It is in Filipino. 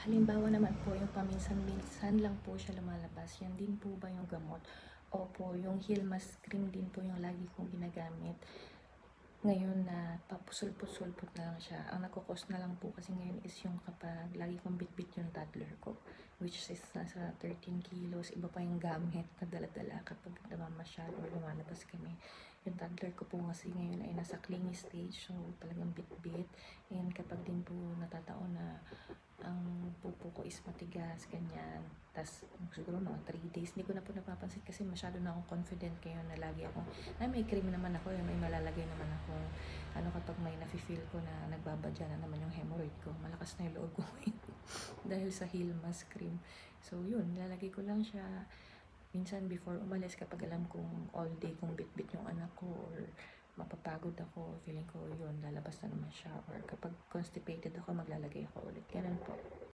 Halimbawa naman po, yung paminsan-minsan lang po siya lumalabas, yan din po ba yung gamot? Opo, yung Heal Mask Cream din po yung lagi kong ginagamit. Ngayon na papusulpot-sulpot na lang siya. Ang nagkukos na lang po kasi ngayon is yung kapag lagi kong bitbit yung toddler ko, which is nasa 13 kilos. Iba pa yung gamit na dala-dala kapag namamasyal or lumalabas kami. Yung toddler ko po kasi ngayon ay nasa clingy stage, so talagang bitbit. And kapag din po natataon na ang pupo ko is matigas, ganyan. Tapos siguro mga 3 days, hindi ko na po napapansin kasi masyado na akong confident ngayon na lagi ako, ay may cream naman ako, may malalagay naman ako. Ano kapag may nafe-feel ko na nagbabadya na naman yung hemorrhoid ko, malakas na yung loob ko dahil sa Heal Mask Cream. So yun, nilalagay ko lang siya minsan before umalis kapag alam kong all day kong bit-bit yung anak ko or mapapagod ako, feeling ko yun, lalabas na naman siya, or kapag constipated ako, maglalagay ako ulit. Ganun po.